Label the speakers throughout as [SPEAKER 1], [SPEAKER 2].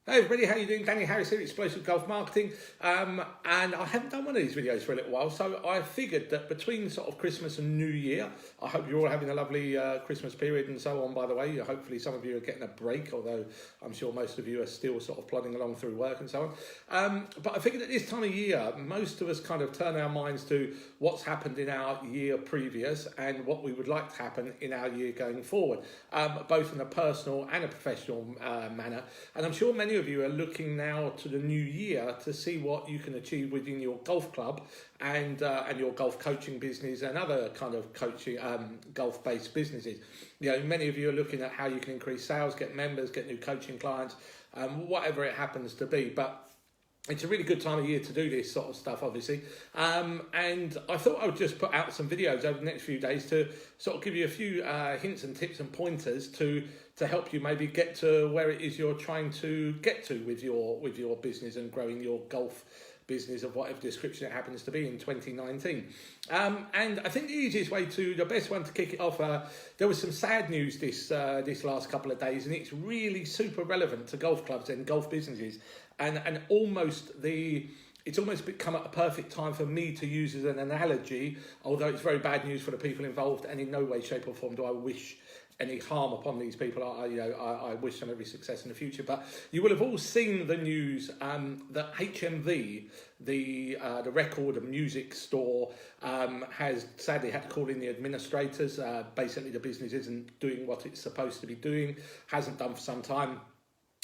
[SPEAKER 1] Hey everybody, how you doing? Danny Harris here, Explosive Golf Marketing, and I haven't done one of these videos for a little while, so I figured that between sort of Christmas and New Year, I hope you're all having a lovely Christmas period and so on, by the way. Hopefully some of you are getting a break, although I'm sure most of you are still sort of plodding along through work and so on. But I figured at this time of year, most of us kind of turn our minds to what's happened in our year previous and what we would like to happen in our year going forward, both in a personal and a professional manner. And I'm sure many of you are looking now to the new year to see what you can achieve within your golf club and your golf coaching business and other kind of coaching golf-based businesses. You know, many of you are looking at how you can increase sales, get members, get new coaching clients, whatever it happens to be. But it's a really good time of year to do this sort of stuff, obviously. And I thought I would just put out some videos over the next few days to sort of give you a few hints and tips and pointers to help you maybe get to where it is you're trying to get to with your business and growing your golf business of whatever description it happens to be in 2019. And I think the best one to kick it off, there was some sad news this last couple of days, and it's really super relevant to golf clubs and golf businesses, and it's almost become a perfect time for me to use as an analogy, although it's very bad news for the people involved, and in no way, shape or form do I wish any harm upon these people. I wish them every success in the future. But you will have all seen the news that HMV, the record and music store, has sadly had to call in the administrators. Basically, the business isn't doing what it's supposed to be doing, hasn't done for some time.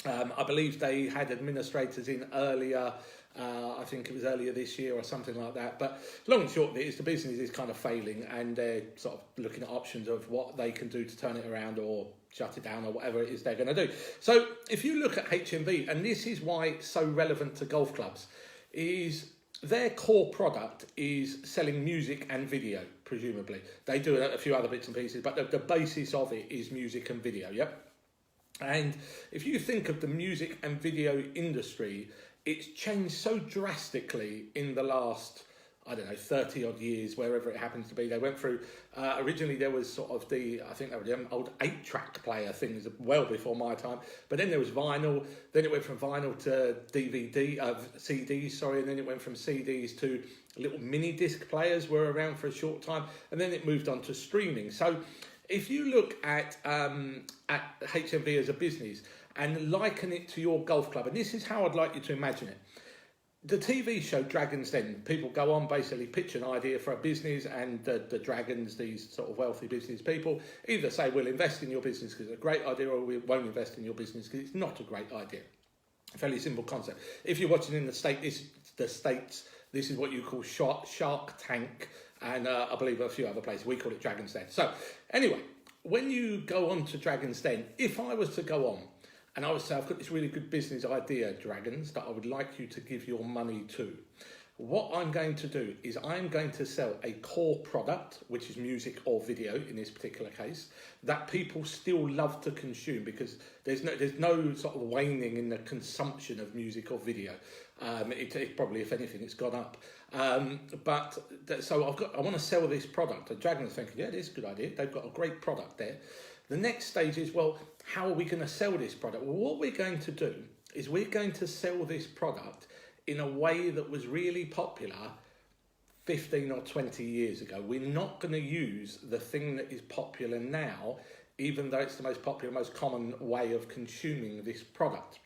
[SPEAKER 1] I believe they had administrators in earlier. I think it was earlier this year or something like that. But long and short of it is the business is kind of failing, and they're sort of looking at options of what they can do to turn it around or shut it down or whatever it is they're going to do. So if you look at HMV, and this is why it's so relevant to golf clubs, is their core product is selling music and video, presumably. They do a few other bits and pieces, but the basis of it is music and video, yep. And if you think of the music and video industry, it's changed so drastically in the last, 30 odd years, wherever it happens to be. They went through, originally there was sort of the old 8-track player things well before my time, but then there was vinyl, then it went from vinyl to CDs, and then it went from CDs to little mini disc players were around for a short time, and then it moved on to streaming. So if you look at HMV as a business and liken it to your golf club, and this is how I'd like you to imagine it. The TV show Dragon's Den, people go on, basically pitch an idea for a business, and the dragons, these sort of wealthy business people, either say we'll invest in your business because it's a great idea, or we won't invest in your business because it's not a great idea. A fairly simple concept. If you're watching in the States, this is what you call Shark Tank, and I believe a few other places. We call it Dragon's Den. So anyway, when you go on to Dragon's Den, if I was to go on and I would say, I've got this really good business idea, Dragons, that I would like you to give your money to, what I'm going to do is I'm going to sell a core product, which is music or video in this particular case, that people still love to consume, because there's no sort of waning in the consumption of music or video. It probably, if anything, it's gone up. So I want to sell this product. And Dragon's thinking, yeah, this is a good idea. They've got a great product there. The next stage is, well, how are we going to sell this product? Well, what we're going to do is we're going to sell this product in a way that was really popular 15 or 20 years ago. We're not going to use the thing that is popular now, even though it's the most popular, most common way of consuming this product.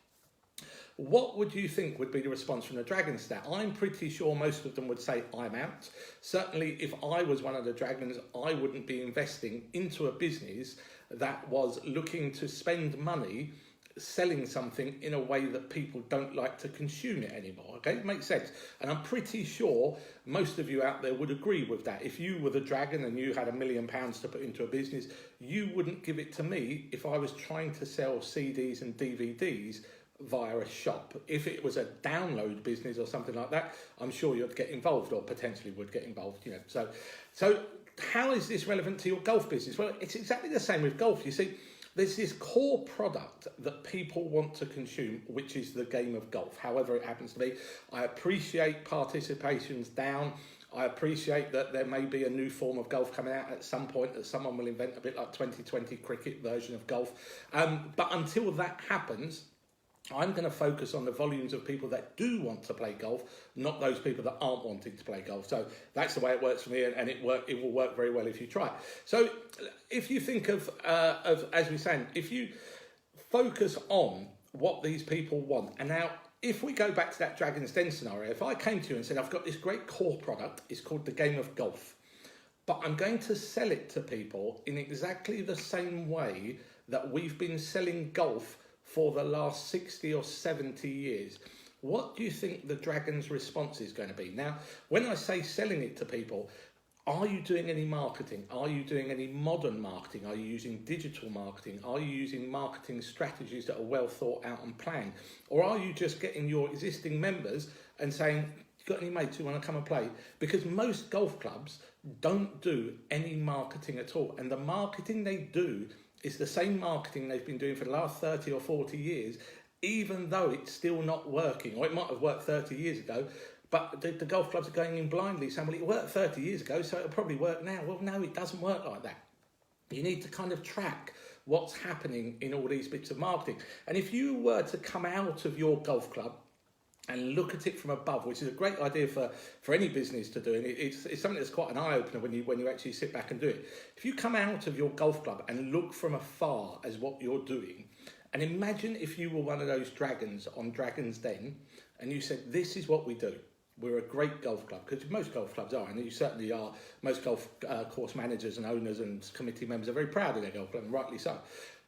[SPEAKER 1] What would you think would be the response from the Dragons to that? I'm pretty sure most of them would say, I'm out. Certainly, if I was one of the Dragons, I wouldn't be investing into a business that was looking to spend money selling something in a way that people don't like to consume it anymore. Okay, it makes sense. And I'm pretty sure most of you out there would agree with that. If you were the Dragon and you had £1 million to put into a business, you wouldn't give it to me if I was trying to sell CDs and DVDs via a shop. If it was a download business or something like that, I'm sure you'd get involved, or potentially would get involved. So how is this relevant to your golf business? Well, it's exactly the same with golf. You see, there's this core product that people want to consume, which is the game of golf, however it happens to be. I appreciate participation's down. I appreciate that there may be a new form of golf coming out at some point, that someone will invent a bit like 2020 cricket version of golf. But until that happens, I'm going to focus on the volumes of people that do want to play golf, not those people that aren't wanting to play golf. So that's the way it works for me, and it will work very well if you try it. So if you think of as we saying, if you focus on what these people want, and now if we go back to that Dragon's Den scenario, if I came to you and said, I've got this great core product, it's called the game of golf, but I'm going to sell it to people in exactly the same way that we've been selling golf for the last 60 or 70 years. What do you think the Dragon's response is going to be? Now, when I say selling it to people, are you doing any marketing? Are you doing any modern marketing? Are you using digital marketing? Are you using marketing strategies that are well thought out and planned? Or are you just getting your existing members and saying, you got any mates who want to come and play? Because most golf clubs don't do any marketing at all. And the marketing they do is the same marketing they've been doing for the last 30 or 40 years, even though it's still not working, or it might have worked 30 years ago, but the golf clubs are going in blindly saying, well, it worked 30 years ago, so it'll probably work now. Well, no, it doesn't work like that. You need to kind of track what's happening in all these bits of marketing. And if you were to come out of your golf club and look at it from above, which is a great idea for any business to do, and it's something that's quite an eye-opener when you actually sit back and do it. If you come out of your golf club and look from afar as what you're doing, and imagine if you were one of those dragons on Dragon's Den, and you said, this is what we do. We're a great golf club, because most golf clubs are, and you certainly are. Most golf course managers and owners and committee members are very proud of their golf club, and rightly so.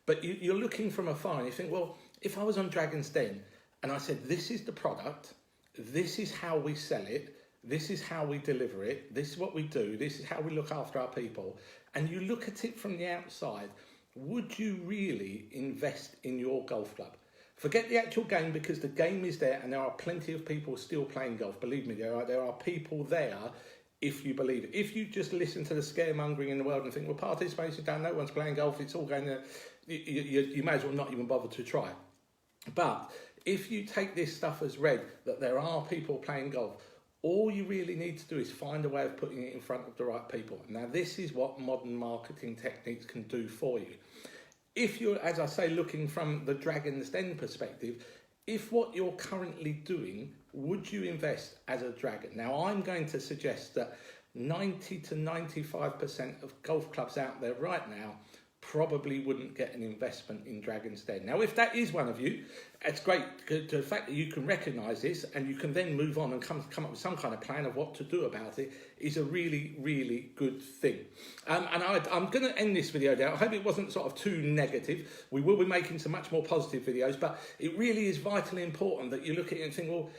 [SPEAKER 1] But you're looking from afar and you think, well, if I was on Dragon's Den, and I said, this is the product, this is how we sell it, this is how we deliver it, this is what we do, this is how we look after our people, and you look at it from the outside, would you really invest in your golf club? Forget the actual game, because the game is there and there are plenty of people still playing golf. Believe me, there are people there if you believe it. If you just listen to the scaremongering in the world and think, well, participation's down, no one's playing golf, it's all going to, you may as well not even bother to try. But if you take this stuff as read, that there are people playing golf, all you really need to do is find a way of putting it in front of the right people. Now, this is what modern marketing techniques can do for you. If you're, as I say, looking from the Dragon's Den perspective, if what you're currently doing, would you invest as a dragon? Now, I'm going to suggest that 90 to 95% of golf clubs out there right now probably wouldn't get an investment in Dragon's Den. Now, if that is one of you, it's great. The fact that you can recognise this and you can then move on and come up with some kind of plan of what to do about it is a really, really good thing. And I'm going to end this video now. I hope it wasn't sort of too negative. We will be making some much more positive videos, but it really is vitally important that you look at it and think, well,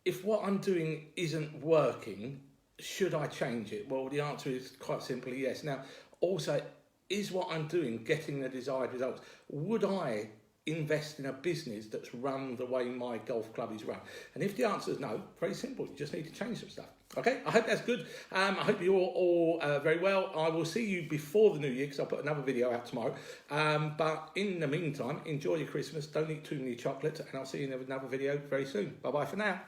[SPEAKER 1] if what I'm doing isn't working, should I change it? Well, the answer is quite simply yes. Now, also, is what I'm doing getting the desired results? Would I invest in a business that's run the way my golf club is run? And if the answer is no, very simple. You just need to change some stuff. Okay, I hope that's good. I hope you're all very well. I will see you before the new year, because I'll put another video out tomorrow. But in the meantime, enjoy your Christmas. Don't eat too many chocolates, and I'll see you in another video very soon. Bye-bye for now.